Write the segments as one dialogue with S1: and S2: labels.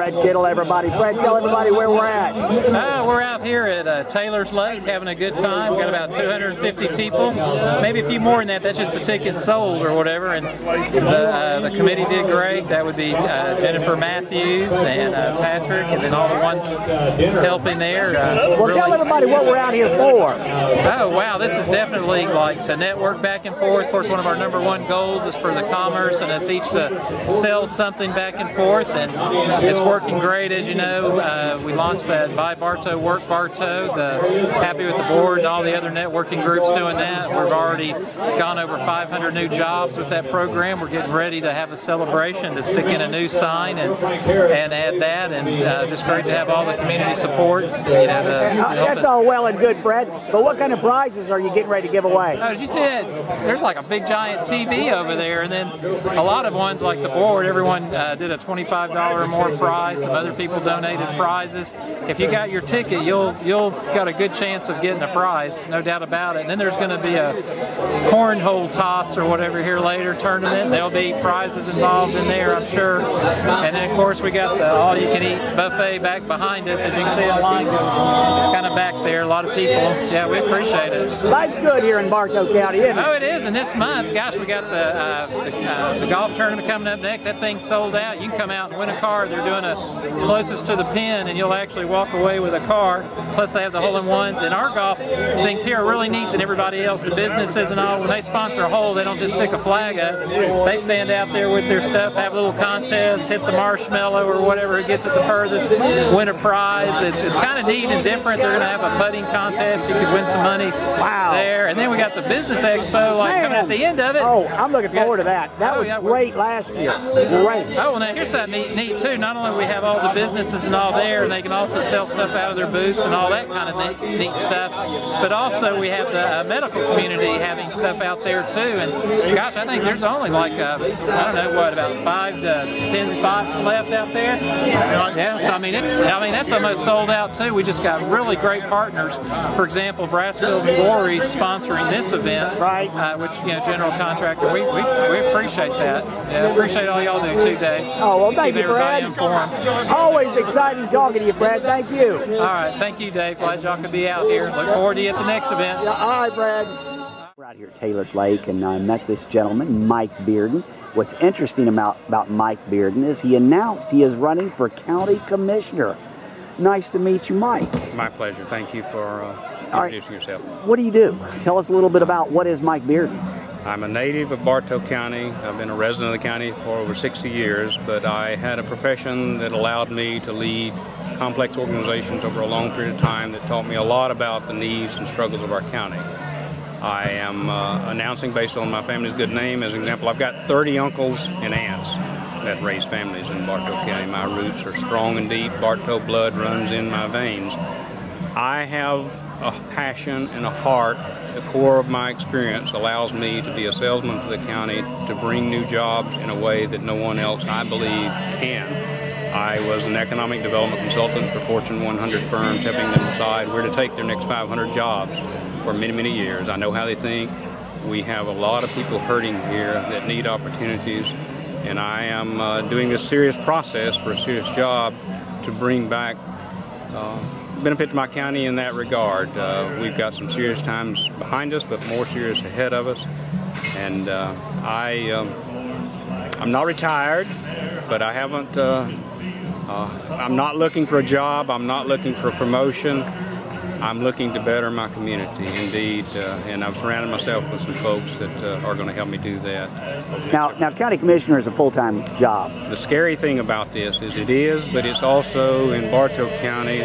S1: Fred Kittle, everybody. Fred, tell everybody where we're at.
S2: We're out here at Taylor's Lake having a good time. We've got about 250 people, maybe a few more than that. That's just the tickets sold or whatever. And the committee did great. That would be Jennifer Matthews and Patrick, and then all the ones helping there.
S1: Well,
S2: really,
S1: tell everybody what we're out here for.
S2: Oh, wow. This is definitely like to network back and forth. Of course, one of our #1 goals is for the commerce and us each to sell something back and forth, and it's working great. As you know, we launched that Buy Bartow, Work Bartow, happy with the board and all the other networking groups doing that. We've already gone over 500 new jobs with that program. We're getting ready to have a celebration to stick in a new sign and add that, and just great to have all the community support.
S1: That's all well and good, Fred, but what kind of prizes are you getting ready to give away?
S2: Oh, did you see that? There's like a big giant TV over there, and then a lot of ones like the board, everyone did a $25 or more prize. Some other people donated prizes. If you got your ticket, you'll got a good chance of getting a prize, no doubt about it. And then there's going to be a cornhole toss or whatever here later tournament. There'll be prizes involved in there, I'm sure. And then of course we got the all-you-can-eat buffet back behind us, as you can see the line goes kind of back there. A lot of people. Yeah, we appreciate it.
S1: Life's good here in Bartow County, isn't it?
S2: Oh, it is. And this month, gosh, we got the golf tournament coming up next. That thing's sold out. You can come out and win a car. They're doing a closest to the pin, and you'll actually walk away with a car. Plus, they have the hole-in-ones. And our golf things here are really neat than everybody else. The businesses and all, when they sponsor a hole, they don't just stick a flag up. They stand out there with their stuff, have a little contest, hit the marshmallow or whatever it gets at the furthest, win a prize. It's kind of neat and different. They're going to have a putting contest. You could win some money there. And then we got the business expo coming at the end of it.
S1: Oh, I'm looking forward to that. That was great last year. Great.
S2: Oh, well, now here's something neat too. Not only we have all the businesses and all there, and they can also sell stuff out of their booths and all that kind of neat stuff, but also we have the medical community having stuff out there too. And gosh, I think there's only like I don't know what, about 5 to 10 spots left out there. Yeah, so I mean that's almost sold out too. We just got really great partners. For example, Brassfield and Glory's sponsoring this event,
S1: right?
S2: Which, you know, general contractor. We appreciate that. Yeah, appreciate all y'all do too, Dave.
S1: Oh, well, thank you, Brad. Always exciting talking to you, Brad. Thank you.
S2: All right, thank you, Dave. Glad y'all could be out here. Look forward to you at the next event.
S1: Yeah, all right, Brad. We're out here at Taylor's Lake, and I met this gentleman, Mike Bearden. What's interesting about Mike Bearden is he announced he is running for county commissioner. Nice to meet you, Mike.
S3: My pleasure. Thank you for introducing yourself.
S1: What do you do? Tell us a little bit about what is Mike Bearden.
S3: I'm a native of Bartow County. I've been a resident of the county for over 60 years, but I had a profession that allowed me to lead complex organizations over a long period of time that taught me a lot about the needs and struggles of our county. I am announcing, based on my family's good name, as an example, I've got 30 uncles and aunts that raise families in Bartow County. My roots are strong and deep. Bartow blood runs in my veins. I have a passion and a heart. The core of my experience allows me to be a salesman for the county, to bring new jobs in a way that no one else, I believe, can. I was an economic development consultant for Fortune 100 firms, helping them decide where to take their next 500 jobs for many, many years. I know how they think. We have a lot of people hurting here that need opportunities, and I am doing this serious process for a serious job to bring back benefit to my county in that regard. We've got some serious times behind us, but more serious ahead of us. And I'm not retired, but I haven't. I'm not looking for a job. I'm not looking for a promotion. I'm looking to better my community, indeed, and I've surrounded myself with some folks that are going to help me do that.
S1: Now, county commissioner is a full-time job.
S3: The scary thing about this is it is, but it's also in Bartow County.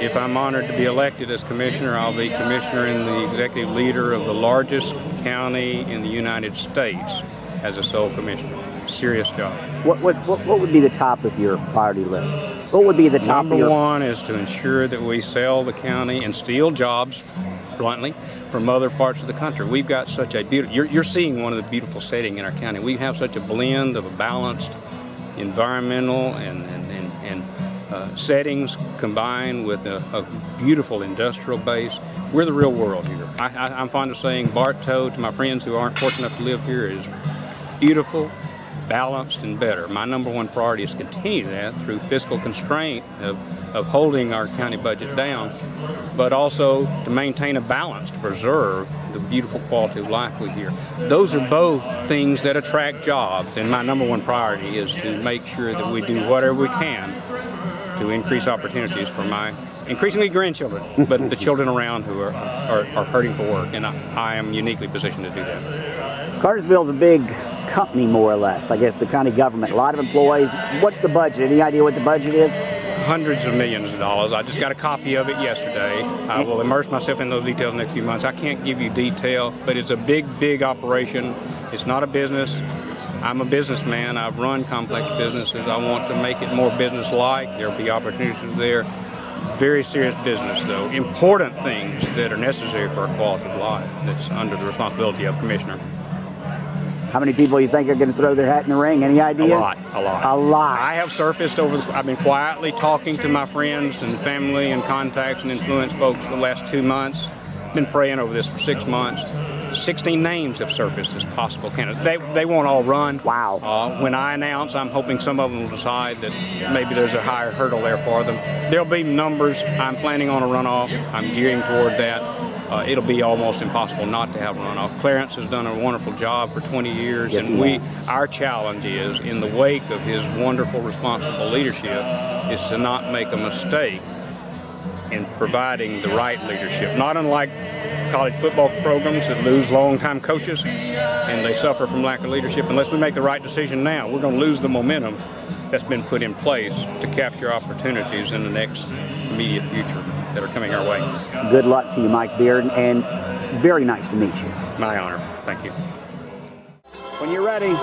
S3: If I'm honored to be elected as commissioner, I'll be commissioner and the executive leader of the largest county in the United States as a sole commissioner. Serious job.
S1: What would be the top of your priority list? What would be the top
S3: Number one is to ensure that we sell the county and steal jobs, bluntly, from other parts of the country. We've got such a beautiful, you're seeing one of the beautiful settings in our county. We have such a blend of a balanced environmental and settings combined with a beautiful industrial base. We're the real world here. I'm fond of saying Bartow, to my friends who aren't fortunate enough to live here, is beautiful, balanced and better. My number one priority is to continue that through fiscal constraint of holding our county budget down, but also to maintain a balance, to preserve the beautiful quality of life we hear. Those are both things that attract jobs, and my number one priority is to make sure that we do whatever we can to increase opportunities for my increasingly grandchildren, but the children around who are hurting for work, and I am uniquely positioned to do that.
S1: Cartersville's a big company, more or less. I guess the county government, a lot of employees. What's the budget? Any idea what the budget is?
S3: Hundreds of millions of dollars. I just got a copy of it yesterday. I will immerse myself in those details in the next few months. I can't give you detail, but it's a big, big operation. It's not a business. I'm a businessman. I've run complex businesses. I want to make it more business-like. There'll be opportunities there. Very serious business, though. Important things that are necessary for a quality of life that's under the responsibility of Commissioner.
S1: How many people you think are going to throw their hat in the ring? Any idea?
S3: A lot.
S1: A lot.
S3: I have surfaced I've been quietly talking to my friends and family and contacts and influence folks for the last 2 months. Been praying over this for 6 months. 16 names have surfaced as possible candidates. They won't all run.
S1: Wow.
S3: When I announce, I'm hoping some of them will decide that maybe there's a higher hurdle there for them. There'll be numbers. I'm planning on a runoff. I'm gearing toward that. It'll be almost impossible not to have a runoff. Clarence has done a wonderful job for 20 years,
S1: yes,
S3: and our challenge is, in the wake of his wonderful, responsible leadership, is to not make a mistake in providing the right leadership. Not unlike college football programs that lose long-time coaches and they suffer from lack of leadership. Unless we make the right decision now, we're going to lose the momentum that's been put in place to capture opportunities in the next immediate future that are coming our way.
S1: Good luck to you, Mike Bearden, and very nice to meet you.
S3: My honor. Thank you.
S1: When you're ready.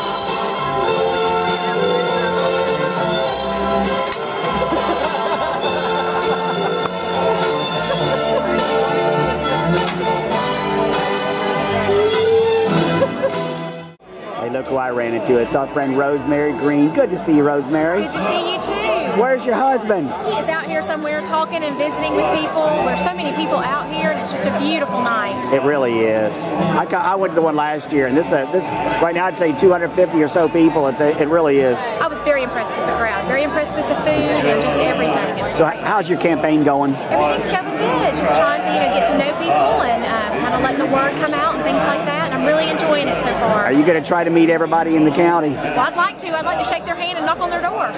S1: Hey, look who I ran into. It's our friend Rosemary Greene. Good to see you, Rosemary.
S4: Good to see you too.
S1: Where's your husband?
S4: He is out here somewhere talking and visiting with people. There's so many people out here, and it's just a beautiful night.
S1: It really is. I went to the one last year, and this right now I'd say 250 or so people. It really is.
S4: I was very impressed with the crowd, very impressed with the food and just everything.
S1: So how's your campaign going?
S4: Everything's going good. Just trying to get to know people and kind of letting the word come out and things like that. And I'm really enjoying it so far.
S1: Are you going to try to meet everybody in the county?
S4: Well, I'd like to. I'd like to shake their hand and knock on their door.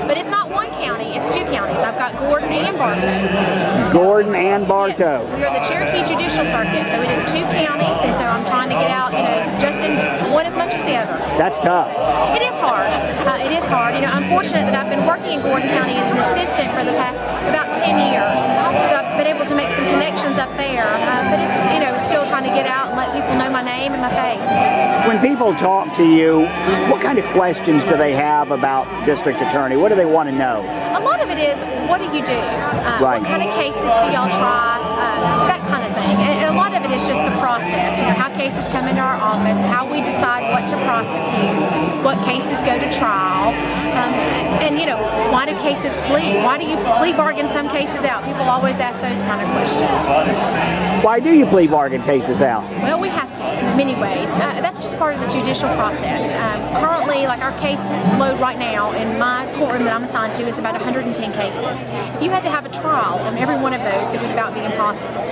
S4: But it's not one county, it's 2 counties. I've got Gordon and Bartow.
S1: Gordon and Bartow.
S4: Yes, we are the Cherokee Judicial Circuit, so it is 2 counties, and so I'm trying to get out, just in one as much as the other.
S1: That's tough.
S4: It is hard. It is hard. I'm fortunate that I've been working in Gordon County as an assistant for the past about 10 years, so I've been able to make some connections up there. But it's still trying to get out and let people know my name and my face.
S1: When people talk to you, what kind of questions do they have about district attorney? What do they want to know?
S4: A lot of it is, what do you do?
S1: Right.
S4: What kind of cases do y'all try? That kind of thing. And a lot of it is just the process. How cases come into our office, how we decide what to prosecute, what cases go to trial, and why do cases plea? Why do you plea bargain some cases out? People always ask those kind of questions.
S1: Why do you plea bargain cases out?
S4: Well, we have to in many ways. That's just part of the judicial process. Currently, like our case load right now in my courtroom that I'm assigned to is about 110 cases. If you had to have a trial on every one of those, it would about be impossible.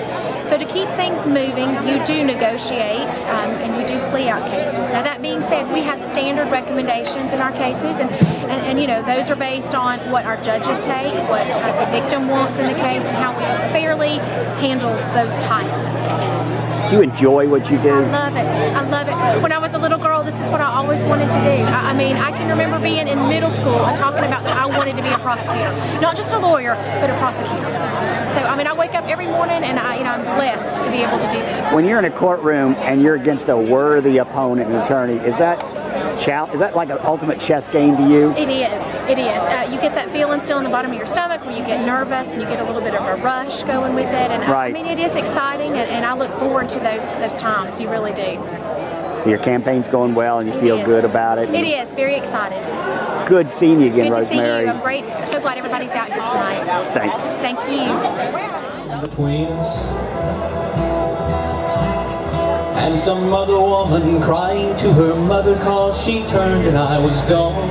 S4: So to keep things moving, you do negotiate and you do plea out cases. Now that being said, we have standard recommendations in our cases, and those are based on what our judges take, what the victim wants in the case, and how we fairly handle those types of cases.
S1: Do you enjoy what you do?
S4: I love it. I love it. When I was a little girl, this is what I always wanted to do. I can remember being in middle school and talking about that I wanted to be a prosecutor. Not just a lawyer, but a prosecutor. So, I wake up every morning and I'm blessed to be able to do this.
S1: When you're in a courtroom and you're against a worthy opponent and attorney, is that like an ultimate chess game to you?
S4: It is. It is. You get that feeling still in the bottom of your stomach where you get nervous and you get a little bit of a rush going with it. And
S1: right.
S4: It is exciting, and I look forward to those times. You really do.
S1: So your campaign's going well and you feel good about it?
S4: It is. Very excited.
S1: Good seeing you again,
S4: Good
S1: Rosemary.
S4: to see you. I'm great. So glad everybody's out here tonight.
S1: Thank you.
S4: Thank you.
S5: The Queens. and some other woman crying to her mother 'cause she turned and I was gone.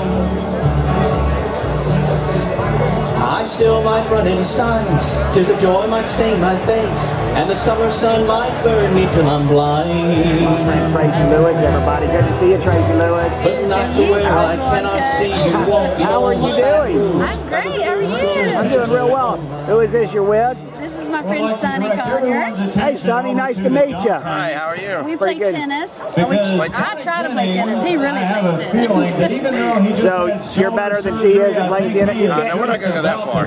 S5: I still might run in silence, tears of joy might stain my face, and the summer sun might burn me till I'm blind.
S1: My friend Tracy Lewis, everybody. Good to see you, Tracy Lewis.
S5: But not to where I cannot see you.
S1: How are you doing?
S6: I'm great, how are you?
S1: I'm doing real well. Who is this you're with?
S6: This is my friend Sonny Conyers.
S1: Hey, Sonny, nice to meet you.
S7: Hi, how are you?
S6: We play
S1: good.
S6: tennis. I try to play tennis. He really plays tennis.
S1: So you're better than she is at playing tennis? You
S7: No, we're not going to go that far.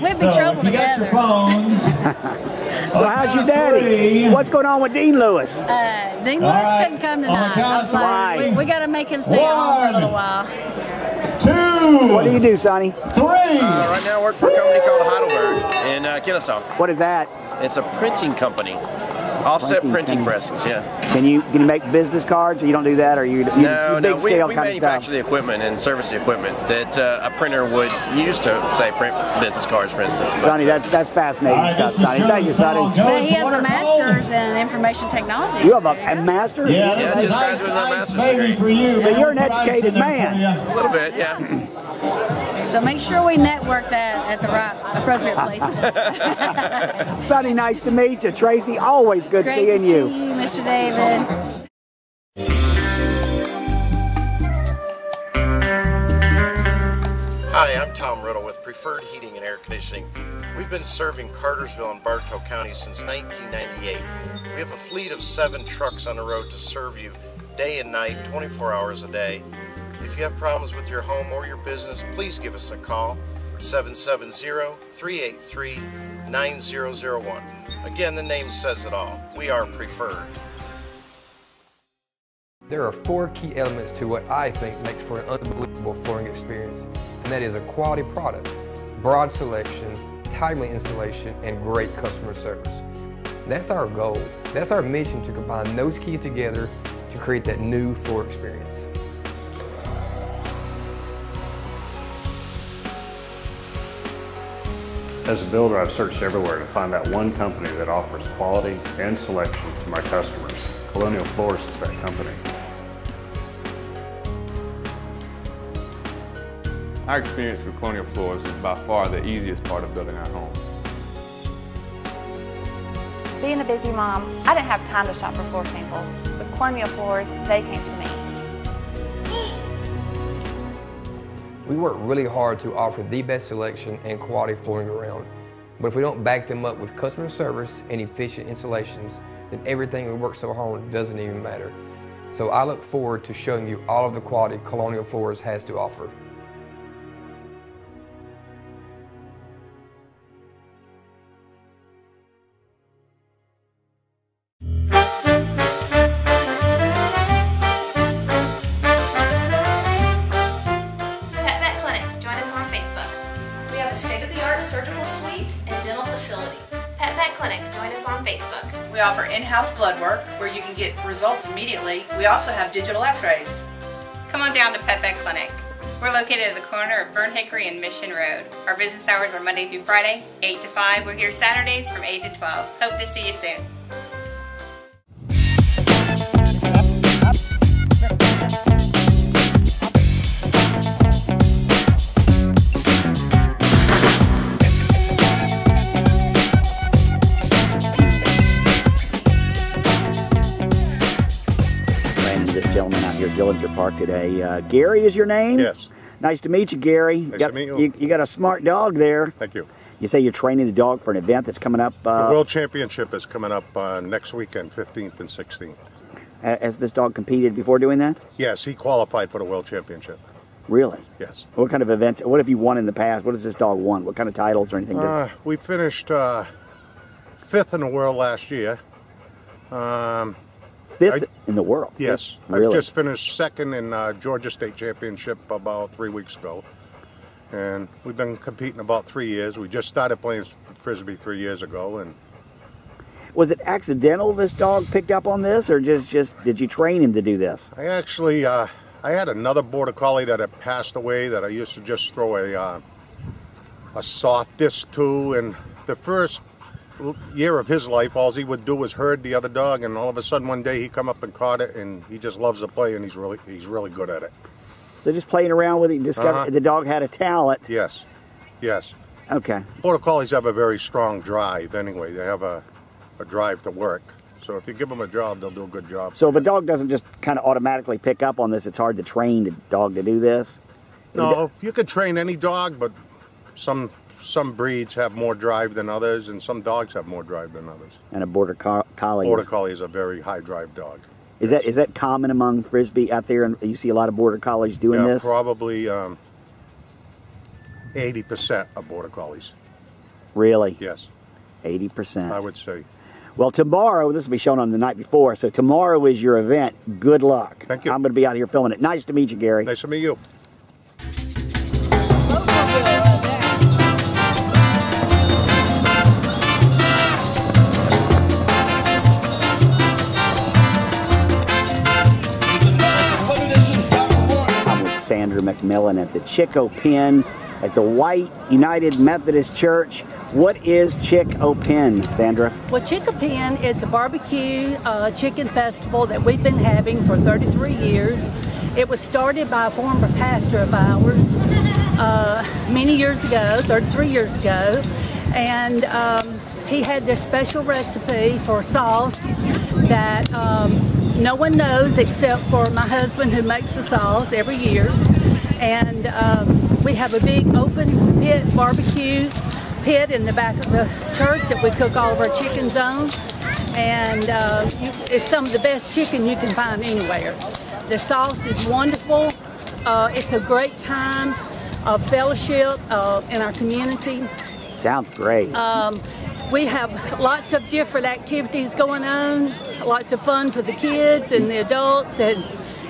S6: We'd be trouble together.
S1: So how's your daddy? What's going on with Dean Lewis?
S6: Dean Lewis couldn't come tonight. I was like, we got to make him stay home for a little while.
S1: What do you do, Sonny?
S7: Right now I work for a company called Heidelberg in Kennesaw.
S1: What is that?
S7: It's a printing company. Offset printing presses, yeah.
S1: Can you make business cards, or you don't do that, or you
S7: No,
S1: big scale
S7: we
S1: kind of
S7: manufacture
S1: stuff?
S7: the equipment and service the equipment that a printer would use to, say, print business cards, for instance.
S1: Sonny, that's fascinating stuff, Sonny. Thank you, Sonny.
S6: But he has a master's in information technology.
S1: You have a master's?
S7: Yeah, I just graduated with my master's degree.
S1: So you're an educated man.
S7: A little bit, yeah.
S6: So make sure we network that at the right, appropriate places.
S1: Sonny, nice to meet you. Tracy, always good
S6: Great
S1: seeing
S6: to
S1: you.
S6: see you, Mr. David.
S8: Hi, I'm Tom Riddle with Preferred Heating and Air Conditioning. We've been serving Cartersville and Bartow County since 1998. We have a fleet of 7 trucks on the road to serve you day and night, 24 hours a day. If you have problems with your home or your business, please give us a call, 770-383-9001. Again, the name says it all. We are Preferred.
S9: There are 4 key elements to what I think makes for an unbelievable flooring experience, and that is a quality product, broad selection, timely installation, and great customer service. That's our goal. That's our mission, to combine those keys together to create that new floor experience.
S10: As a builder, I've searched everywhere to find that one company that offers quality and selection to my customers. Colonial Floors is that company.
S11: Our experience with Colonial Floors is by far the easiest part of building our home.
S12: Being a busy mom, I didn't have time to shop for floor samples. With Colonial Floors, they came to me.
S9: We work really hard to offer the best selection and quality flooring around, but if we don't back them up with customer service and efficient installations, then everything we work so hard on doesn't even matter. So I look forward to showing you all of the quality Colonial Floors has to offer.
S13: We offer in-house blood work where you can get results immediately. We also have digital x-rays.
S14: Come on down to Pet Vet Clinic. We're located at the corner of Burn Hickory and Mission Road. Our business hours are Monday through Friday, 8 to 5. We're here Saturdays from 8 to 12. Hope to see you soon.
S1: Dillinger Park today. Gary is your name?
S15: Yes.
S1: Nice to meet you, Gary.
S15: Nice to meet you.
S1: You got a smart dog there.
S15: Thank you.
S1: You say you're training the dog for an event that's coming up?
S15: The World Championship is coming up next weekend, 15th and 16th.
S1: Has this dog competed before doing that?
S15: Yes, he qualified for the World Championship.
S1: Really?
S15: Yes.
S1: What kind of events? What have you won in the past? What has this dog won? What kind of titles or anything?
S15: We finished 5th in the world last year.
S1: 5th in the world?
S15: Yes.
S1: Really?
S15: I just finished 2nd in Georgia State Championship about 3 weeks ago. And we've been competing about 3 years. We just started playing Frisbee 3 years ago. And
S1: was it accidental this dog picked up on this, or just did you train him to do this?
S15: I actually, I had another Border Collie that had passed away that I used to just throw a soft disc to. And the first year of his life, all he would do was herd the other dog, and all of a sudden one day he come up and caught it, and he just loves to play, and he's really good at it.
S1: So just playing around with it, discovered the dog had a talent.
S15: Yes, yes.
S1: Okay.
S15: Border Collies have a very strong drive anyway. They have a drive to work. So if you give them a job, they'll do a good job.
S1: So if a dog doesn't just kind of automatically pick up on this, it's hard to train a dog to do this?
S15: No, you could train any dog, but some breeds have more drive than others, and some dogs have more drive than others.
S1: And a Border Collie?
S15: Border Collie is a very high drive dog.
S1: Is that common among Frisbee out there, and you see a lot of Border Collies doing this?
S15: Probably 80% of Border Collies.
S1: Really?
S15: Yes.
S1: 80%.
S15: I would say.
S1: Well, tomorrow, this will be shown on the night before, so tomorrow is your event. Good luck.
S15: Thank you.
S1: I'm going to be out here filming it. Nice to meet you, Gary.
S15: Nice to meet you.
S1: I'm with Sandra McMillan at the Chic-O-Pen at the White United Methodist Church. What is Chic-O-Pen, Sandra?
S16: Well, Chic-O-Pen is a barbecue chicken festival that we've been having for 33 years. It was started by a former pastor of ours many years ago, 33 years ago, and he had this special recipe for sauce that no one knows except for my husband, who makes the sauce every year. And we have a big open pit barbecue pit in the back of the church that we cook all of our chickens on, and it's some of the best chicken you can find anywhere. The sauce is wonderful. It's a great time of fellowship in our community.
S1: Sounds great.
S16: We have lots of different activities going on, lots of fun for the kids and the adults, and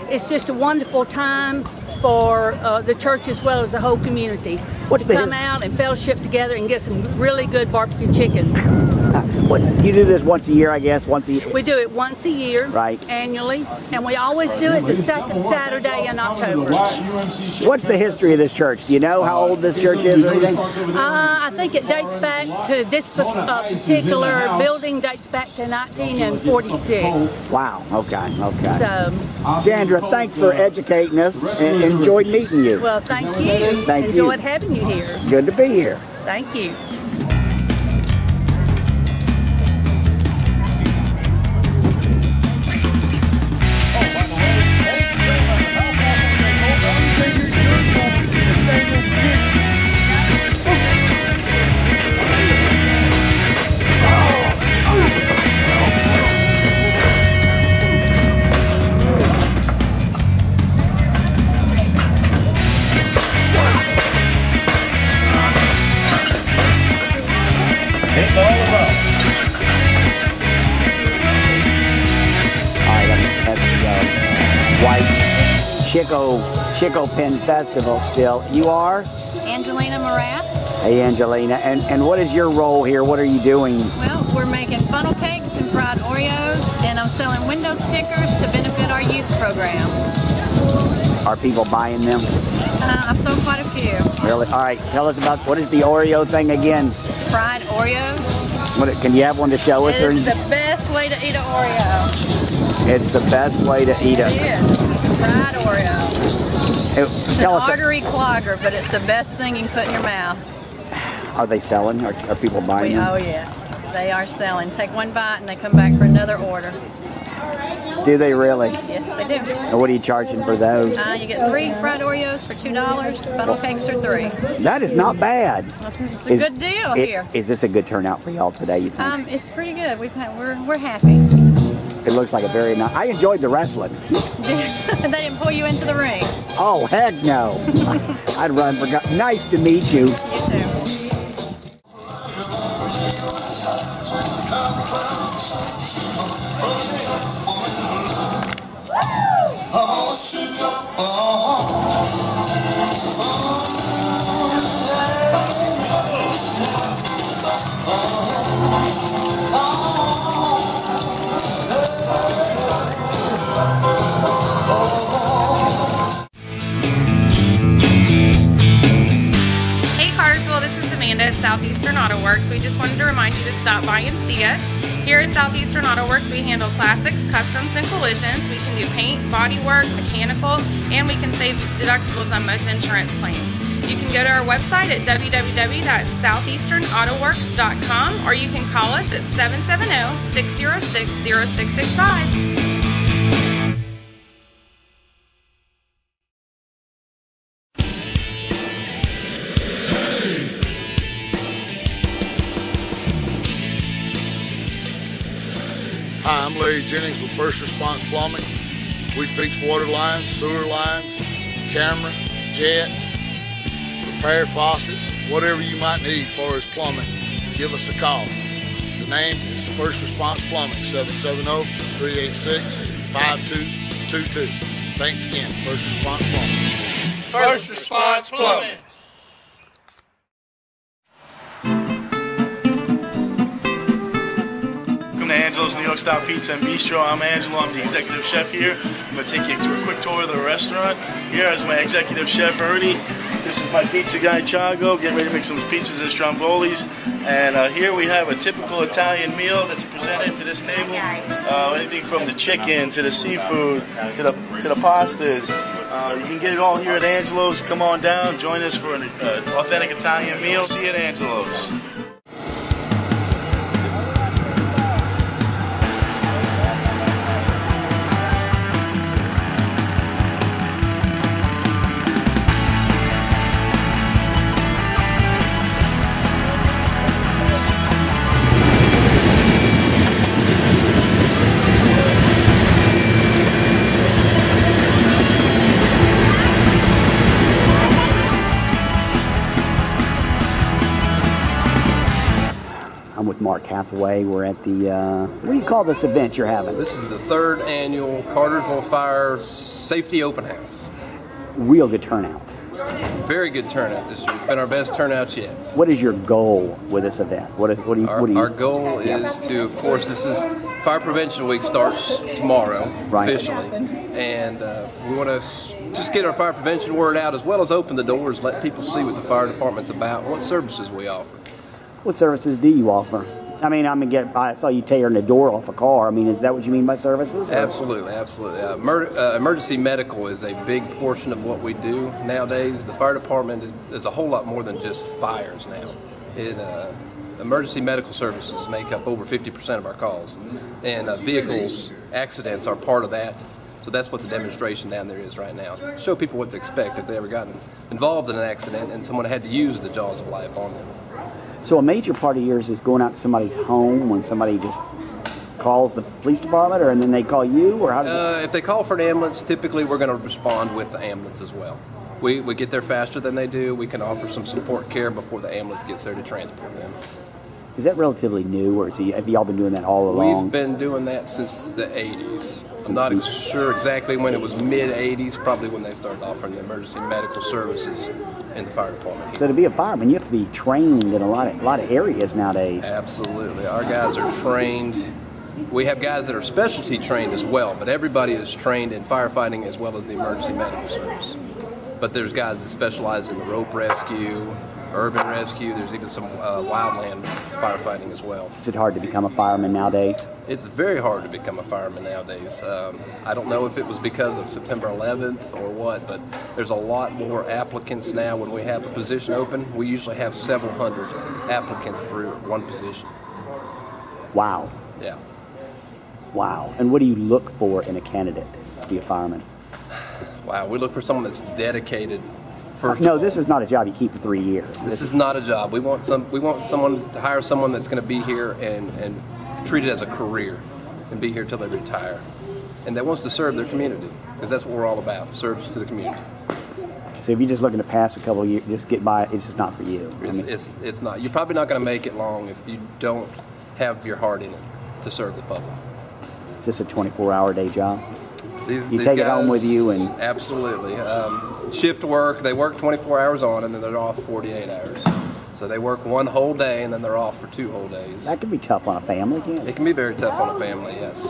S16: it's just a wonderful time for the church as well as the whole community. Come out and fellowship together and get some really good barbecue chicken.
S1: You do this once a year, I guess? Once a year?
S16: We do it once a year,
S1: right?
S16: Annually, and we always do it the second Saturday in October.
S1: What's the history of this church? Do you know how old this church is or anything?
S16: I think it dates back to this particular building, dates back to 1946.
S1: Wow, okay.
S16: So,
S1: Sandra, thanks for educating us, and enjoyed meeting you.
S16: Well, thank you.
S1: Thank
S16: Enjoyed
S1: you.
S16: having you here.
S1: Good to be here.
S16: Thank you.
S1: Chic-O-Pen Festival still. You are?
S17: Angelina Morass.
S1: Hey, Angelina. And what is your role here? What are you doing?
S17: Well, we're making funnel cakes and fried Oreos, and I'm selling window stickers to benefit our youth program.
S1: Are people buying them?
S17: I've sold quite a few.
S1: Really? All right. Tell us about, what is the Oreo thing again?
S17: It's fried Oreos.
S1: Can you have one to show us?
S17: It's the best way to eat an Oreo.
S1: It's the best way to eat it.
S17: It is. It's a fried Oreo. It's an artery clogger, but it's the best thing you can put in your mouth.
S1: Are they selling? Are people buying them?
S17: Oh, yes. They are selling. Take one bite and they come back for another order.
S1: Do they really?
S17: Yes, they do.
S1: And what are you charging for those?
S17: You get 3 fried Oreos for $2. Funnel cakes are $3.
S1: That is not bad.
S17: It's a good deal here.
S1: Is this a good turnout for y'all today, you think?
S17: It's pretty good. We're happy.
S1: It looks like a very nice. I enjoyed the wrestling.
S17: They didn't pull you into the ring.
S1: Oh, heck no. I'd run for God. Nice to meet you.
S17: You too.
S18: at Southeastern Auto Works. We just wanted to remind you to stop by and see us. Here at Southeastern Auto Works, we handle classics, customs, and collisions. We can do paint, body work, mechanical, and we can save deductibles on most insurance claims. You can go to our website at www.southeasternautoworks.com or you can call us at 770-606-0665.
S19: Hi, I'm Larry Jennings with First Response Plumbing. We fix water lines, sewer lines, camera, jet, repair faucets, whatever you might need as far as plumbing, give us a call. The name is First Response Plumbing, 770-386-5222. Thanks again, First Response Plumbing.
S20: First Response Plumbing.
S21: Welcome to Angelo's New York Style Pizza and Bistro. I'm Angelo, I'm the executive chef here. I'm going to take you to a quick tour of the restaurant. Here is my executive chef, Ernie. This is my pizza guy, Chago, getting ready to make some pizzas and strombolis. And here we have a typical Italian meal that's presented to this table. Anything from the chicken to the seafood to the pastas. You can get it all here at Angelo's. Come on down, join us for an authentic Italian meal. See you at Angelo's.
S1: Mark Hathaway. We're at the, what do you call this event you're having?
S22: This is the 3rd annual Cartersville Fire Safety Open House.
S1: Real good turnout.
S22: Very good turnout this year. It's been our best turnout yet.
S1: What is your goal with this event?
S22: Our goal is to, of course, this is Fire Prevention Week starts tomorrow, officially. And we want to just get our fire prevention word out as well as open the doors, let people see what the fire department's about, what services we offer. What services do you offer?
S1: I mean, I saw you tearing the door off a car. I mean, is that what you mean by services?
S22: Absolutely, absolutely. Emergency medical is a big portion of what we do nowadays. The fire department is a whole lot more than just fires now. Emergency medical services make up over 50% of our calls, and vehicles accidents are part of that. So that's what the demonstration down there is right now. Show people what to expect if they ever gotten involved in an accident and someone had to use the jaws of life on them.
S1: So a major part of yours is going out to somebody's home when somebody just calls the police department, and then they call you, or how does
S22: if they call for an ambulance, typically we're going to respond with the ambulance as well. We get there faster than they do. We can offer some support care before the ambulance gets there to transport them.
S1: Is that relatively new, or have y'all been doing that all along?
S22: We've been doing that since the 80s. I'm not sure exactly when. It was mid-80s, probably when they started offering the emergency medical services in the fire department here.
S1: So to be a fireman, you have to be trained in a lot of areas nowadays.
S22: Absolutely. Our guys are trained. We have guys that are specialty trained as well, but everybody is trained in firefighting as well as the emergency medical service. But there's guys that specialize in the rope rescue, urban rescue. There's even some wildland firefighting as well.
S1: Is it hard to become a fireman nowadays?
S22: It's very hard to become a fireman nowadays. I don't know if it was because of September 11th or what, but there's a lot more applicants now. When we have a position open, we usually have several hundred applicants for one position.
S1: Wow.
S22: Yeah.
S1: Wow. And what do you look for in a candidate to be a fireman?
S22: Wow, we look for someone that's dedicated.
S1: No, this is not a job you keep for 3 years.
S22: This is not a job. We want someone to hire someone that's going to be here and treat it as a career and be here till they retire, and that wants to serve their community, because that's what we're all about, service to the community.
S1: So if you're just looking to pass a couple of years, just get by, it's just not for you.
S22: It's not. You're probably not going to make it long if you don't have your heart in it to serve the public.
S1: Is this a 24-hour day job?
S22: You
S1: take it home with you and
S22: absolutely shift work. They work 24 hours on and then they're off 48 hours. So they work one whole day and then they're off for 2 whole days.
S1: That can be tough on a family, can't it?
S22: It can be very tough on a family, yes.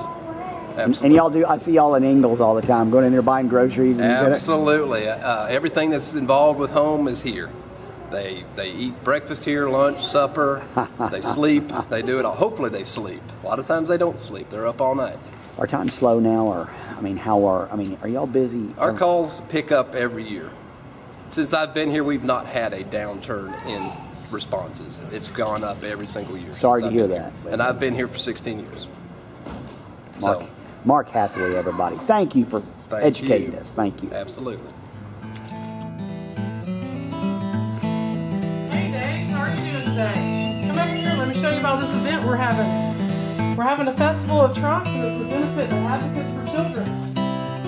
S22: Absolutely.
S1: And y'all do. I see y'all in Ingalls all the time, going in there buying groceries. And
S22: absolutely, everything that's involved with home is here. They eat breakfast here, lunch, supper. They sleep. They do it all. Hopefully they sleep. A lot of times they don't sleep. They're up all night.
S1: Are times slow now, or are y'all busy?
S22: Our calls pick up every year. Since I've been here, we've not had a downturn in responses. It's gone up every single year.
S1: Sorry to hear that.
S22: And I've been here for 16 years.
S1: Mark Hathaway, everybody. Thank you for educating us. Thank you.
S22: Absolutely.
S2: Hey Dave, how are you doing today? Come over here, let me show you about this event we're having. We're having a festival of trucks, and it's a benefit to Advocates for Children.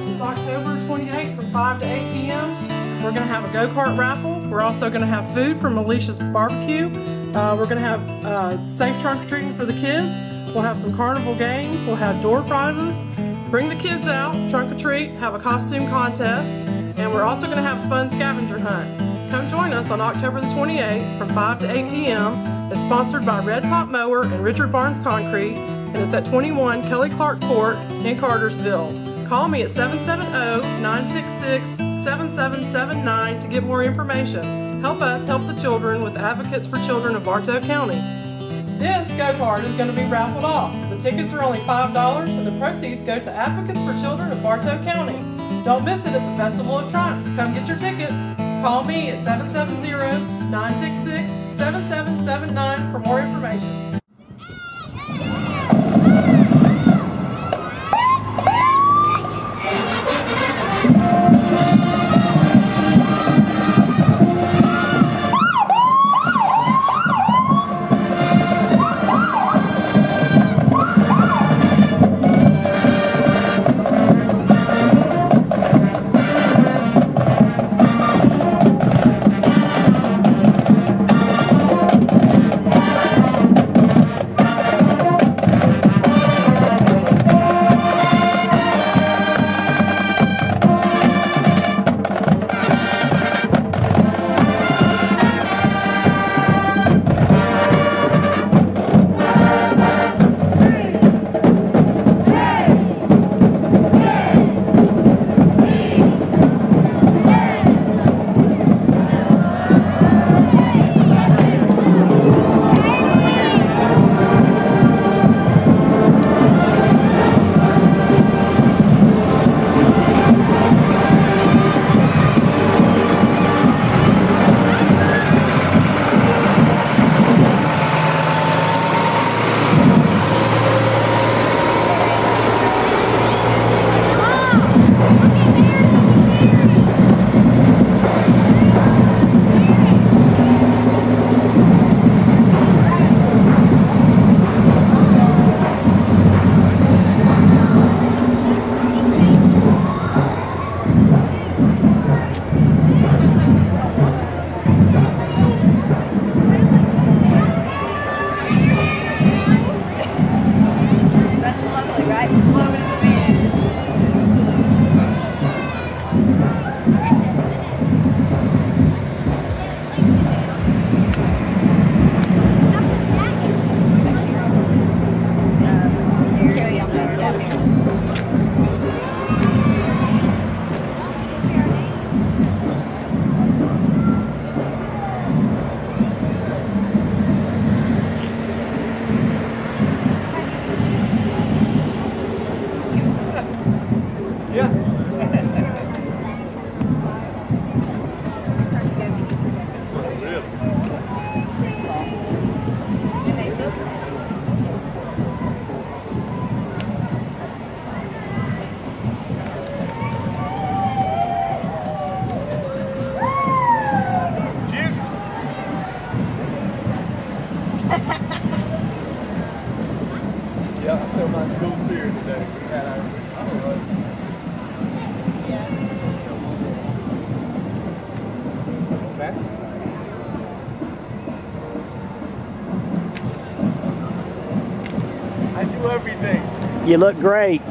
S2: It's October 28th from 5 to 8 p.m. We're going to have a go-kart raffle. We're also going to have food from Alicia's Barbecue. We're going to have safe trunk-or-treating for the kids. We'll have some carnival games. We'll have door prizes. Bring the kids out, trunk-or-treat, have a costume contest, and we're also going to have a fun scavenger hunt. Come join us on October the 28th from 5 to 8 p.m. It's sponsored by Red Top Mower and Richard Barnes Concrete, and it's at 21 Kelly Clark Court in Cartersville. Call me at 770-966-7779 to get more information. Help us help the children with Advocates for Children of Bartow County. This go-kart is going to be raffled off. The tickets are only $5 and the proceeds go to Advocates for Children of Bartow County. Don't miss it at the Festival of Trucks. Come get your tickets. Call me at 770-966-7779 for more information.
S1: You look great.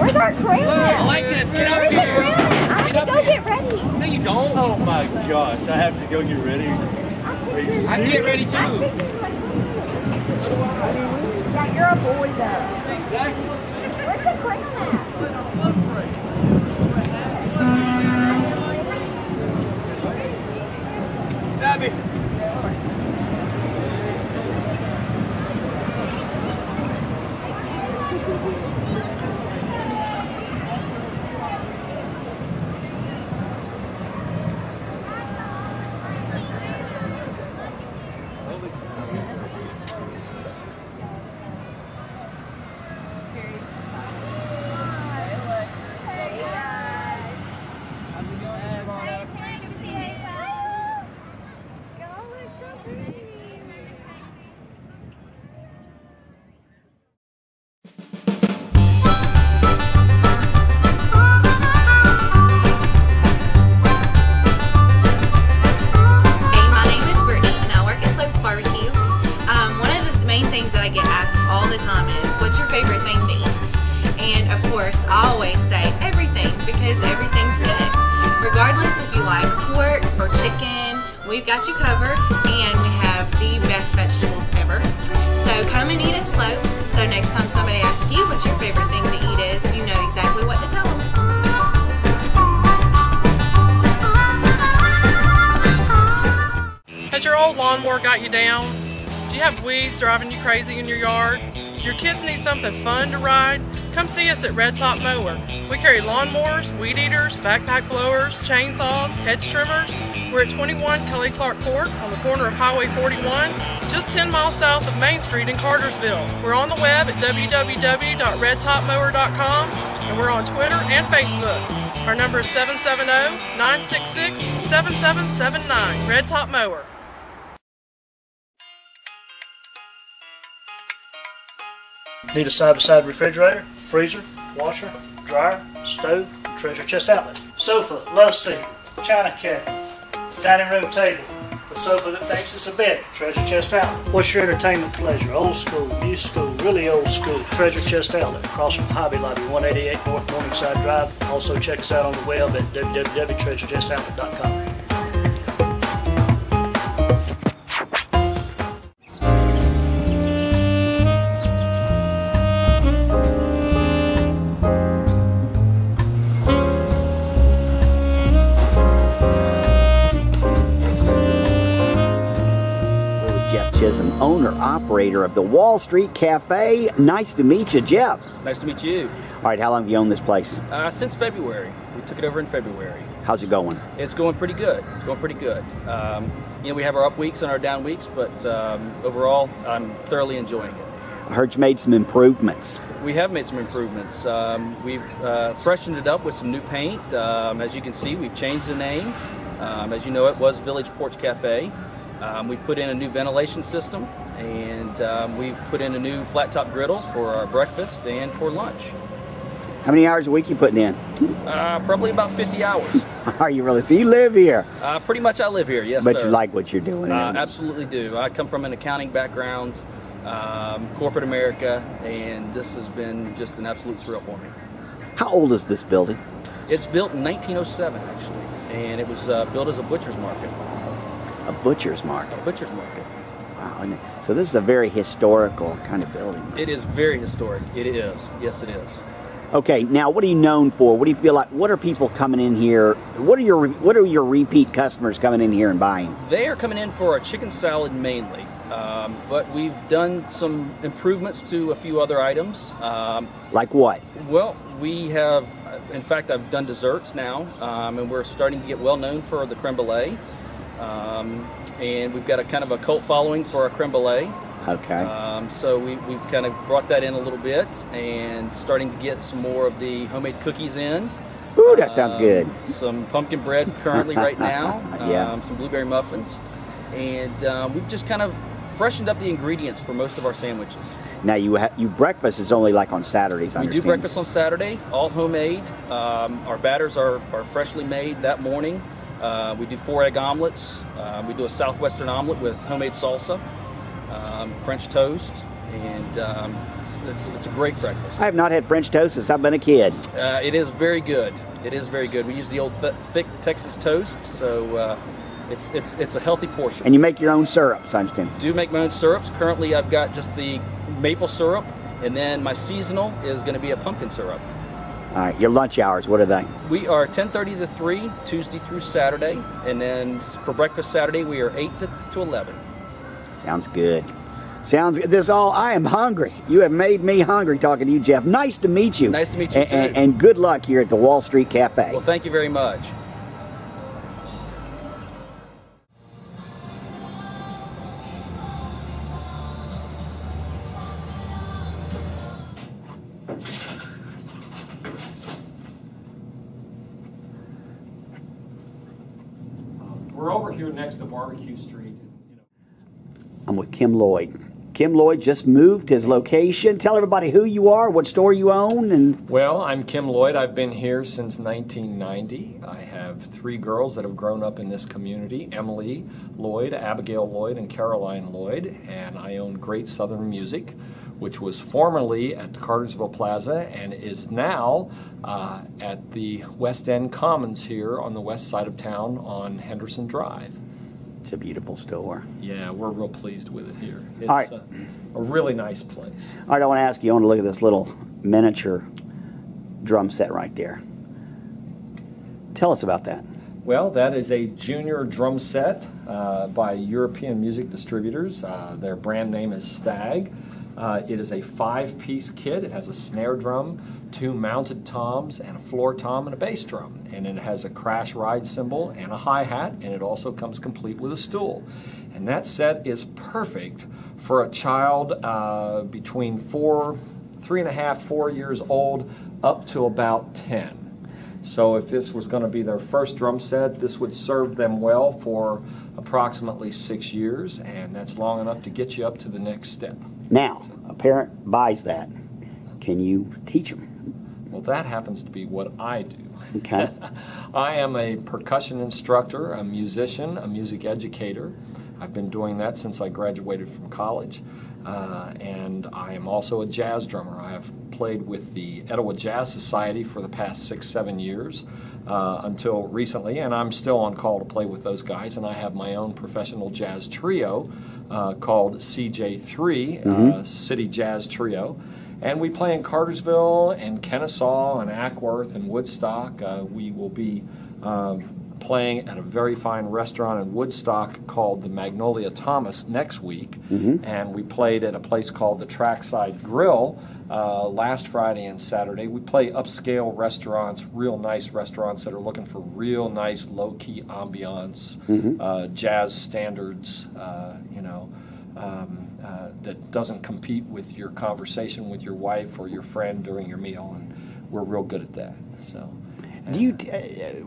S3: Where's our crown at?
S4: Alexis, get up here.
S3: Where's the crown at? I have to go get ready.
S4: No, you don't.
S23: Oh my gosh, I have to go get ready.
S4: I can get ready too.
S3: Yeah, you're a boy though.
S4: Exactly.
S3: Where's the crown at?
S23: Stabby.
S18: We've got you covered, and we have the best vegetables ever. So come and eat at Slopes, so next time somebody asks you what your favorite thing to eat is, you know exactly what to tell them.
S2: Has your old lawnmower got you down? Do you have weeds driving you crazy in your yard? Do your kids need something fun to ride? Come see us at Red Top Mower. We carry lawnmowers, weed eaters, backpack blowers, chainsaws, hedge trimmers. We're at 21 Kelly Clark Court on the corner of Highway 41, just 10 miles south of Main Street in Cartersville. We're on the web at www.redtopmower.com, and we're on Twitter and Facebook. Our number is 770-966-7779. Red Top Mower.
S24: Need a side-by-side refrigerator, freezer, washer, dryer, stove, treasure chest outlet. Sofa, love seat, china cabinet, dining room table, a sofa that thinks it's a bed, treasure chest outlet. What's your entertainment pleasure? Old school, new school, really old school, treasure chest outlet. Across from Hobby Lobby, 188 North Morningside Drive. Also check us out on the web at www.treasurechestout.com.
S1: Owner-operator of the Wall Street Cafe. Nice to meet you, Jeff.
S25: Nice to meet you.
S1: All right, how long have you owned this place?
S25: Since February. We took it over in February.
S1: How's it going?
S25: It's going pretty good. It's going pretty good. You know, we have our up weeks and our down weeks, but overall, I'm thoroughly enjoying it.
S1: I heard you made some improvements.
S25: We have made some improvements. We've freshened it up with some new paint. As you can see, we've changed the name. As you know, it was Village Porch Cafe. We've put in a new ventilation system, and we've put in a new flat top griddle for our breakfast and for lunch.
S1: How many hours a week you putting in?
S25: Probably about 50 hours.
S1: Are you really? So you live here?
S25: Pretty much I live here, yes,
S1: but
S25: sir.
S1: You like what you're doing?
S25: Absolutely do. I come from an accounting background, corporate America, and this has been just an absolute thrill for me.
S1: How old is this building?
S25: It's built in 1907, actually, and it was built as a butcher's market.
S1: A butcher's market?
S25: A butcher's market.
S1: Wow, so this is a very historical kind of building.
S25: It is very historic. It is. Yes, it is.
S1: Okay, now what are you known for? What do you feel like? What are people coming in here? What are your repeat customers coming in here and buying?
S25: They are coming in for a chicken salad mainly, but we've done some improvements to a few other items.
S1: Like what?
S25: Well, we have, in fact, I've done desserts now, and we're starting to get well known for the creme brulee. And we've got a kind of a cult following for our creme brulee.
S1: Okay.
S25: So we've kind of brought that in a little bit and starting to get some more of the homemade cookies in.
S1: Ooh, that sounds good.
S25: Some pumpkin bread currently right now.
S1: Yeah.
S25: Some blueberry muffins. And we've just kind of freshened up the ingredients for most of our sandwiches.
S1: Now you breakfast is only like on Saturdays, I
S25: understand. We do breakfast on Saturday, all homemade. Our batters are freshly made that morning. We do 4 egg omelets. We do a southwestern omelet with homemade salsa, French toast, and it's a great breakfast.
S1: I have not had French toast since I've been a kid.
S25: It is very good. It is very good. We use the old thick Texas toast, so it's a healthy portion.
S1: And you make your own syrups, I understand.
S25: Do make my own syrups. Currently, I've got just the maple syrup, and then my seasonal is going to be a pumpkin syrup.
S1: All right, your lunch hours, what are they?
S25: We are 10:30 to 3, Tuesday through Saturday, and then for breakfast Saturday, we are 8 to 11.
S1: Sounds good. Sounds good. I am hungry. You have made me hungry talking to you, Jeff. Nice to meet you.
S25: Nice to meet you, too.
S1: And good luck here at the Wall Street Cafe.
S25: Well, thank you very much.
S5: We're over here next to Barbecue Street.
S1: I'm with Kim Lloyd. Kim Lloyd just moved his location. Tell everybody who you are, what store you own, and...
S5: Well, I'm Kim Lloyd. I've been here since 1990. I have 3 girls that have grown up in this community, Emily Lloyd, Abigail Lloyd, and Caroline Lloyd, and I own Great Southern Music, which was formerly at the Cartersville Plaza and is now at the West End Commons here on the west side of town on Henderson Drive.
S1: It's a beautiful store.
S5: Yeah, we're real pleased with it here. It's
S1: All right.
S5: a really nice place.
S1: All right, I want to ask you, I want to look at this little miniature drum set right there. Tell us about that.
S5: Well, that is a junior drum set by European music distributors. Their brand name is Stag. It is a 5-piece kit. It has a snare drum, 2 mounted toms, and a floor tom and a bass drum. And it has a crash ride cymbal and a hi-hat, and it also comes complete with a stool. And that set is perfect for a child between 3.5, 4 years old up to about 10. So if this was going to be their first drum set, this would serve them well for approximately 6 years, and that's long enough to get you up to the next step.
S1: Now, a parent buys that. Can you teach them?
S5: Well, that happens to be what I do.
S1: Okay.
S5: I am a percussion instructor, a musician, a music educator. I've been doing that since I graduated from college. And I am also a jazz drummer. I have played with the Etowah Jazz Society for the past 6-7 years until recently, and I'm still on call to play with those guys. And I have my own professional jazz trio called CJ3, City Jazz Trio. And we play in Cartersville and Kennesaw and Ackworth and Woodstock. We will be playing at a very fine restaurant in Woodstock called the Magnolia Thomas next week. And we played at a place called the Trackside Grill last Friday and Saturday. We play upscale restaurants, real nice restaurants that are looking for real nice low-key ambiance, jazz standards, that doesn't compete with your conversation with your wife or your friend during your meal, and we're real good at that. So,
S1: do you?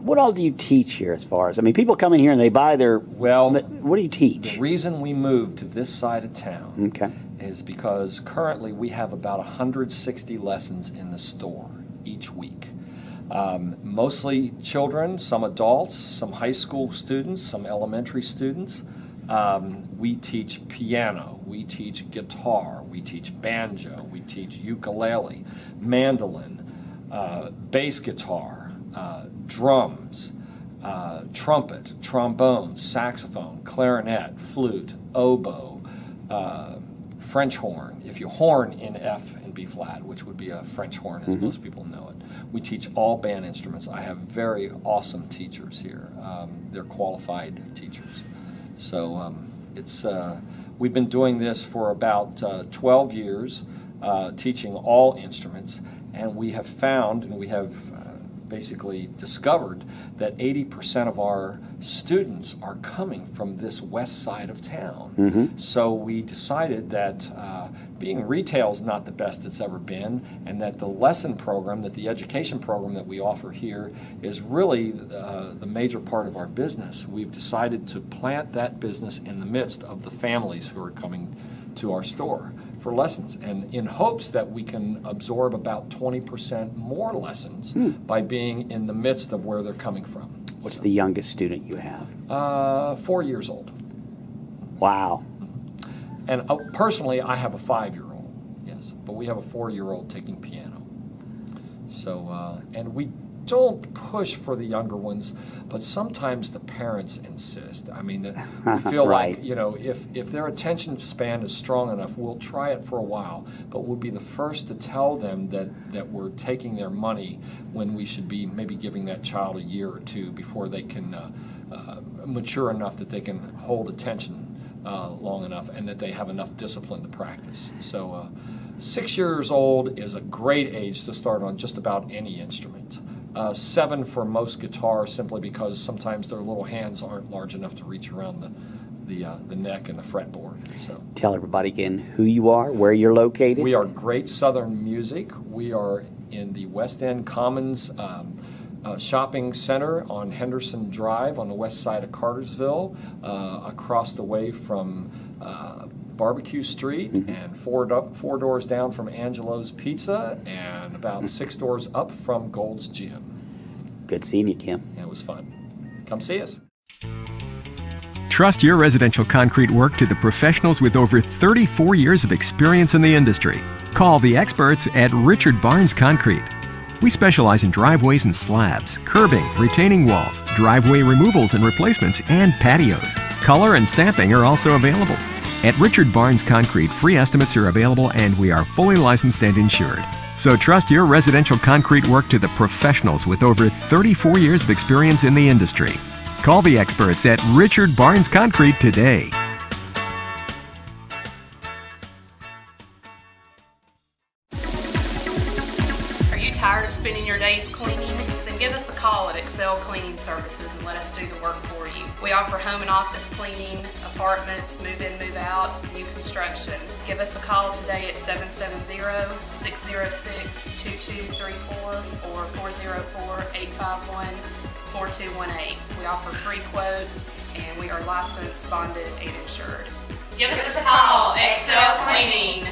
S1: What all do you teach here? As far as people come in here and they buy their.
S5: Well,
S1: what do you teach?
S5: The reason we moved to this side of town is because currently we have about 160 lessons in the store each week. Mostly children, some adults, some high school students, some elementary students. We teach piano, we teach guitar, we teach banjo, we teach ukulele, mandolin, bass guitar, drums, trumpet, trombone, saxophone, clarinet, flute, oboe, French horn, if you horn in F and B flat, which would be a French horn as most people know it. We teach all band instruments. I have very awesome teachers here. They're qualified teachers. So we've been doing this for about 12 years, teaching all instruments, and we have found, and we have basically discovered, that 80% of our students are coming from this west side of town. So we decided that being retail is not the best it's ever been, and that the lesson program, that the education program that we offer here is really the major part of our business. We've decided to plant that business in the midst of the families who are coming to our store for lessons, and in hopes that we can absorb about 20% more lessons by being in the midst of where they're coming from.
S1: What's the youngest student you have?
S5: 4 years old.
S1: Wow.
S5: And personally, I have a 5-year-old. class, but we have a 4-year-old taking piano. So, and we don't push for the younger ones, but sometimes the parents insist. I mean, we feel
S1: Right.
S5: like, you know, if their attention span is strong enough, we'll try it for a while, but we'll be the first to tell them that we're taking their money when we should be maybe giving that child a year or two before they can mature enough that they can hold attention long enough and that they have enough discipline to practice. So 6 years old is a great age to start on just about any instrument. 7 for most guitars, simply because sometimes their little hands aren't large enough to reach around the neck and the fretboard. So
S1: Tell everybody again who you are, where you're located.
S5: we are Great Southern Music. We are in the West End Commons Shopping Center on Henderson Drive on the west side of Cartersville, across the way from Barbecue Street, and four doors down from Angelo's Pizza, and about 6 doors up from Gold's Gym.
S1: Good seeing you, Kim.
S5: Yeah, it was fun. Come see us.
S6: Trust your residential concrete work to the professionals with over 34 years of experience in the industry. Call the experts at Richard Barnes Concrete. We specialize in driveways and slabs, curbing, retaining walls, driveway removals and replacements, and patios. Color and stamping are also available. At Richard Barnes Concrete, free estimates are available, and we are fully licensed and insured. So trust your residential concrete work to the professionals with over 34 years of experience in the industry. Call the experts at Richard Barnes Concrete today.
S18: Are you tired of spending your days cleaning? Then give us a call at Excel Cleaning Services and let us do the work for you. We offer home and office cleaning, apartments, move in, move out, new construction. Give us a call today at 770-606-2234 or 404-851-4218. We offer free quotes, and we are licensed, bonded, and insured. Give us a call, Excel Cleaning.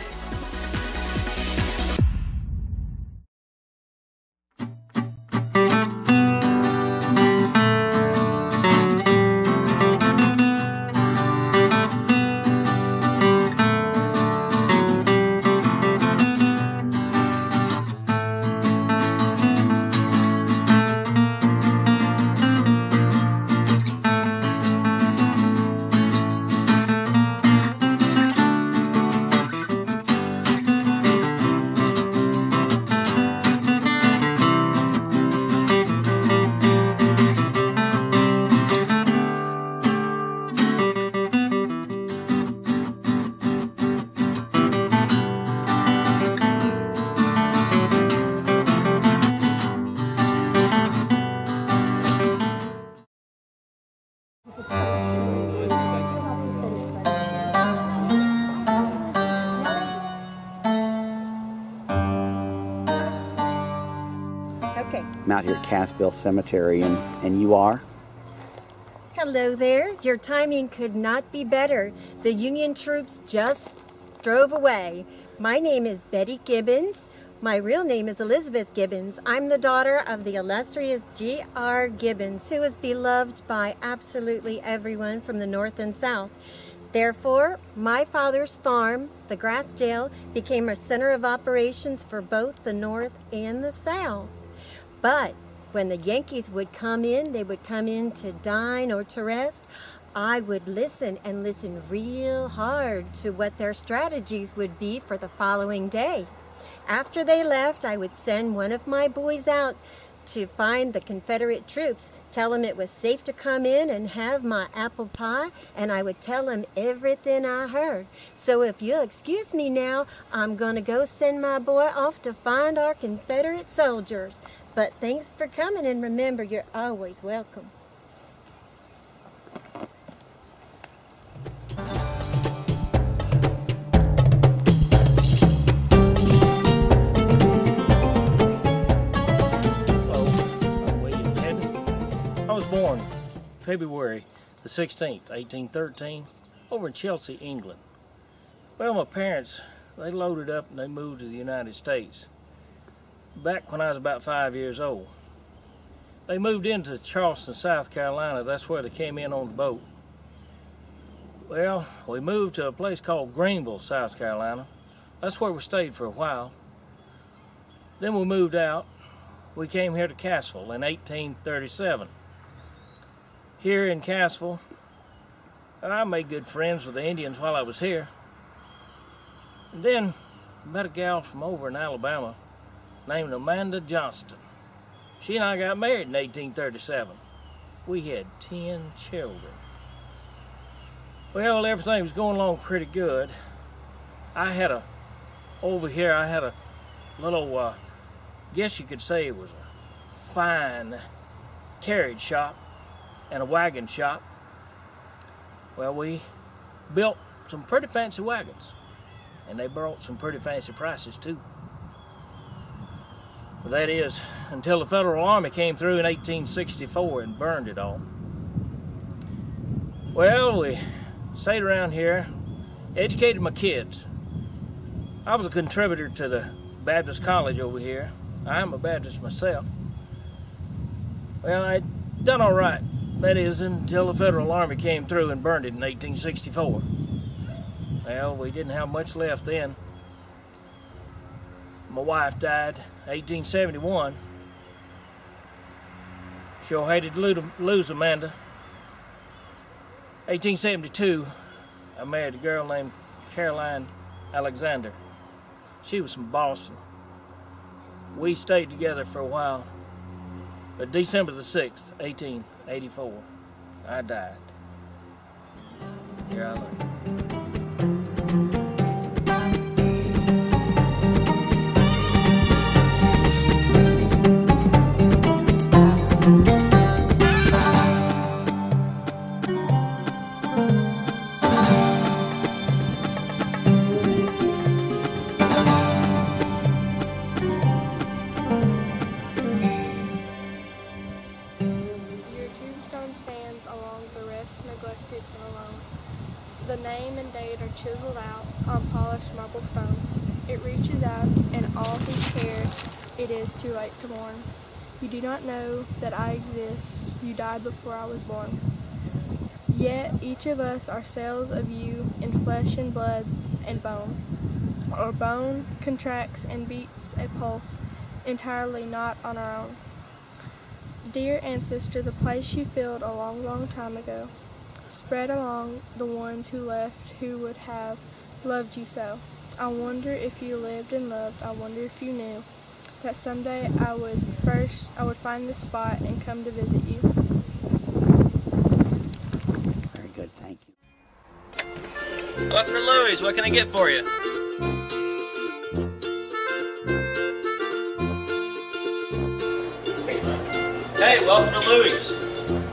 S1: I'm out here at Cassville Cemetery, and you are?
S3: Hello there. Your timing could not be better. The Union troops just drove away. My name is Betty Gibbons. My real name is Elizabeth Gibbons. I'm the daughter of the illustrious G.R. Gibbons, who is beloved by absolutely everyone from the North and South. Therefore, my father's farm, the Grassdale, became a center of operations for both the North and the South. But when the Yankees would come in, they would come in to dine or to rest. I would listen and listen real hard to what their strategies would be for the following day. After they left, I would send one of my boys out to find the Confederate troops, tell them it was safe to come in and have my apple pie, and I would tell them everything I heard. So if you'll excuse me now, I'm going to go send my boy off to find our Confederate soldiers. But thanks for coming, and remember, you're always welcome.
S7: I was born February the 16th, 1813, over in Chelsea, England. Well, my parents, they loaded up and they moved to the United States back when I was about 5 years old. They moved into Charleston, South Carolina. That's where they came in on the boat. Well, we moved to a place called Greeneville, South Carolina, That's where we stayed for a while. Then we moved out. We came here to Cassville in 1837. Here in Cassville, I made good friends with the Indians while I was here. And then met a gal from over in Alabama named Amanda Johnston. She and I got married in 1837. We had 10 children. Well, everything was going along pretty good. Over here I had a little, guess you could say it was a fine carriage shop and a wagon shop. Well, we built some pretty fancy wagons, and they brought some pretty fancy prices too. That is, until the Federal Army came through in 1864 and burned it all. Well, we stayed around here, educated my kids. I was a contributor to the Baptist College over here. I'm a Baptist myself. Well, I'd done all right. That is, until the Federal Army came through and burned it in 1864. Well, we didn't have much left then. My wife died in 1871. Sure hated to lose Amanda. 1872, I married a girl named Caroline Alexander. She was from Boston. We stayed together for a while, but December the 6th, 1884, I died. Here I lay.
S8: The name and date are chiseled out on polished marble stone. It reaches out, and all who care, it is too late to mourn. You do not know that I exist. You died before I was born. Yet each of us are cells of you in flesh and blood and bone. Our bone contracts and beats a pulse entirely not on our own. Dear ancestor, the place you filled a long, long time ago, spread along the ones who left who would have loved you so. I wonder if you lived and loved. I wonder if you knew that someday I would find this spot and come to visit you.
S1: Very good, thank you.
S7: Welcome to Louie's. What can I get for you? Hey, welcome to Louie's.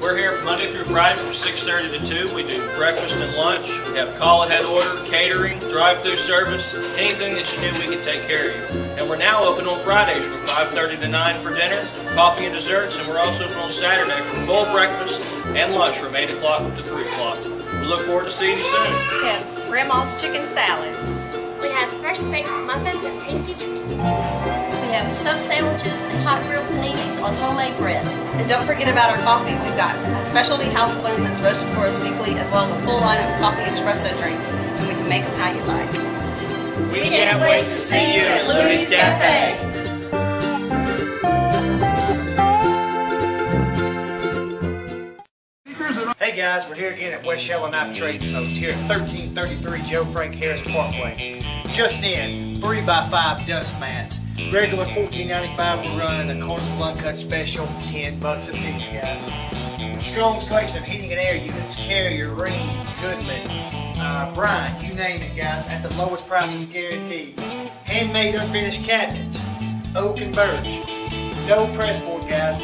S7: We're here Monday through Friday from 6:30 to 2. We do breakfast and lunch. We have call ahead order, catering, drive-through service, anything that you need we can take care of you. And we're now open on Fridays from 5:30 to 9 for dinner, coffee and desserts, and we're also open on Saturday for full breakfast and lunch from 8 o'clock to 3 o'clock. We look forward to seeing you soon.
S14: We have Grandma's chicken salad.
S9: We have fresh baked muffins and tasty treats.
S10: We have sub sandwiches and hot grilled paninis on homemade bread.
S13: And don't forget about our coffee. We've got a specialty house blend that's roasted for us weekly, as well as a full line of coffee espresso drinks, and we can make them how you like.
S9: We can't wait to see you at Louie's Cafe.
S11: Hey guys, we're here again at West Shell and Knife Trading Post here at 1333 Joe Frank Harris Parkway. Just in, 3x5 dust mats. Regular $14.95, we're running a Cartersville UNCUT special, $10 a piece, guys. Strong selection of heating and air units, Carrier, Greene, Goodman, Bryant, you name it, guys, at the lowest prices guaranteed. Handmade unfinished cabinets, oak and birch. No pressboard, guys.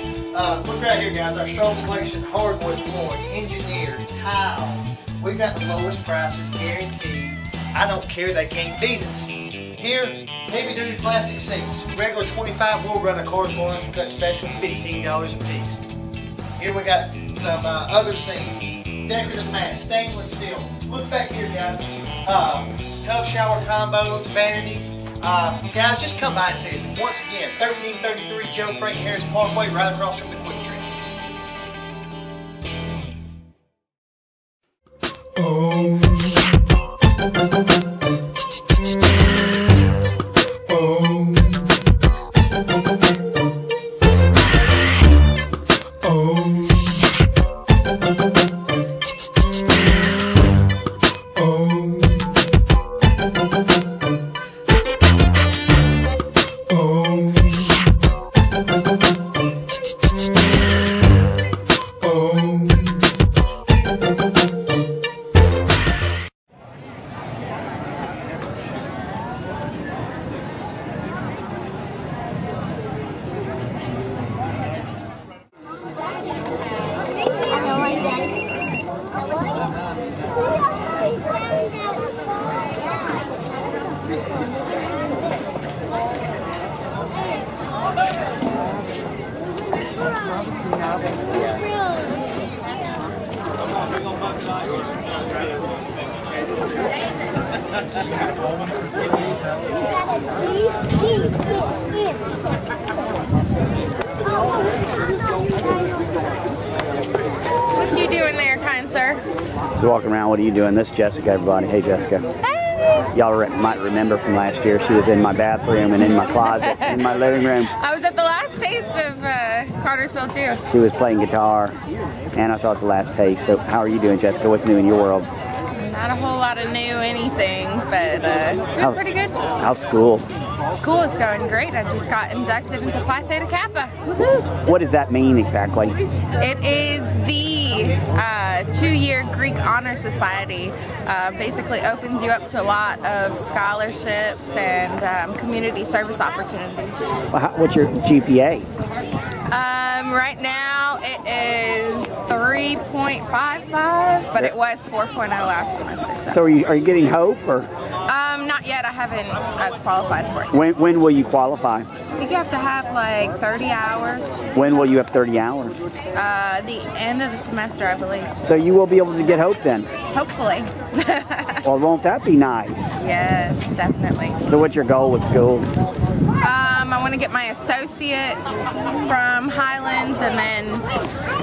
S11: Look right here, guys, our strong selection, hardwood flooring, engineered, tile. We've got the lowest prices guaranteed. I don't care, they can't beat us. Here, heavy-duty plastic sinks. Regular $25, we'll run a Cartersville UNCUT special, $15 a piece. Here we got some other sinks. Decorative mats, stainless steel. Look back here, guys. Tub shower combos, vanities. Guys, just come by and see us. Once again, 1333 Joe Frank Harris Parkway, right across from the Quick Trip.
S1: So walking around, what are you doing? This is Jessica, everybody. Hey, Jessica. Y'all might remember from last year, she was in my bathroom and in my closet, in my living room.
S18: I was at the last Taste of Cartersville too.
S1: She was playing guitar, and I saw it the last Taste. So how are you doing, Jessica? What's new in your world?
S18: Not a whole lot of new anything, but doing pretty good.
S1: How's school?
S18: School is going great. I just got inducted into Phi Theta Kappa. Woohoo!
S1: What does that mean exactly?
S18: It is the 2-year Greek Honor Society. Basically opens you up to a lot of scholarships and community service opportunities.
S1: Well, what's your GPA?
S18: Right now it is 3.55, but it was 4.0 last semester.
S1: So are you getting hope or?
S18: Not yet. I haven't qualified for it.
S1: When will you qualify?
S18: I think you have to have like 30 hours.
S1: When will you have 30 hours?
S18: The end of the semester, I believe.
S1: So you will be able to get hope then?
S18: Hopefully.
S1: Well, won't that be nice?
S18: Yes, definitely.
S1: So what's your goal with school?
S18: I want to get my associates from Highlands and then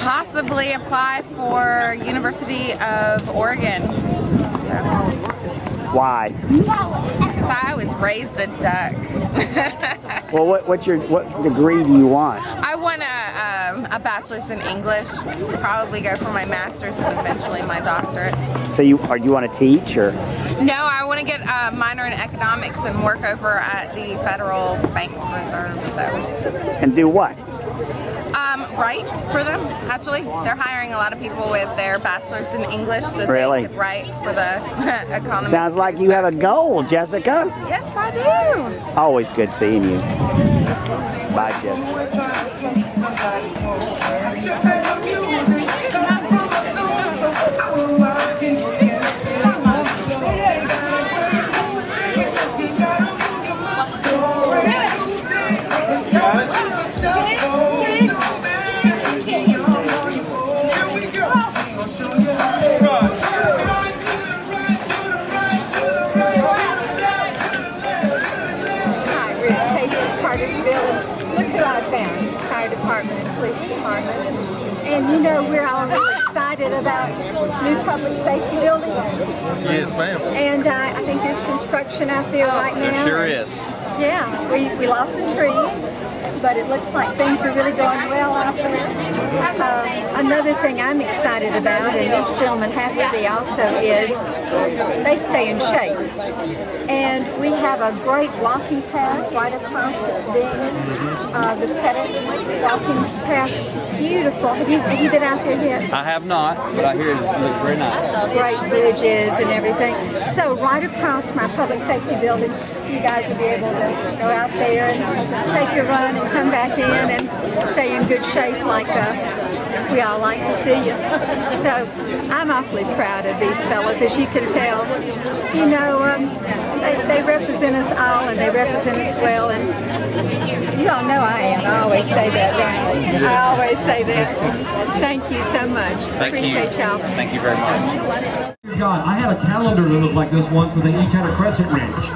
S18: possibly apply for University of Oregon.
S1: Why?
S18: Because I was raised a duck.
S1: Well, what degree do you want?
S18: I want a bachelor's in English, probably go for my master's and eventually my doctorate.
S1: So you want to teach or?
S18: No, I want to get a minor in economics and work over at the Federal Bank Reserve. So.
S1: And do what?
S18: Write for them, actually. They're hiring a lot of people with their bachelor's in English so
S1: really?
S18: They could write for the economy.
S1: Sounds like you have a goal, Jessica.
S18: Yes, I do.
S1: Always good seeing you. Bye, Jessica.
S12: Taste of Cartersville, and look who I found, Fire Department and Police Department. And you know, we're all really excited about new public safety building.
S25: Yes, ma'am.
S12: And I think there's construction out there right now.
S25: There sure is.
S12: Yeah, we lost some trees, but it looks like things are really going well out there. Another thing I'm excited about, and these gentlemen have to be also, is they stay in shape. And we have a great walking path right across this being the Pettit walking path. Beautiful. Have you been out there yet?
S25: I have not, but I hear it looks very nice.
S12: Great bridges and everything. So right across my public safety building, you guys will be able to go out there and take your run and come back in and stay in good shape like we all like to see you. So I'm awfully proud of these fellas, as you can tell. You know, they represent us all and they represent us well, and you all know I am. I always say that, right? I always say that. Thank you so much.
S25: Thank
S12: Appreciate y'all.
S25: Thank you very much.
S15: God, I had a calendar that looked like this once where they each had a crescent wrench.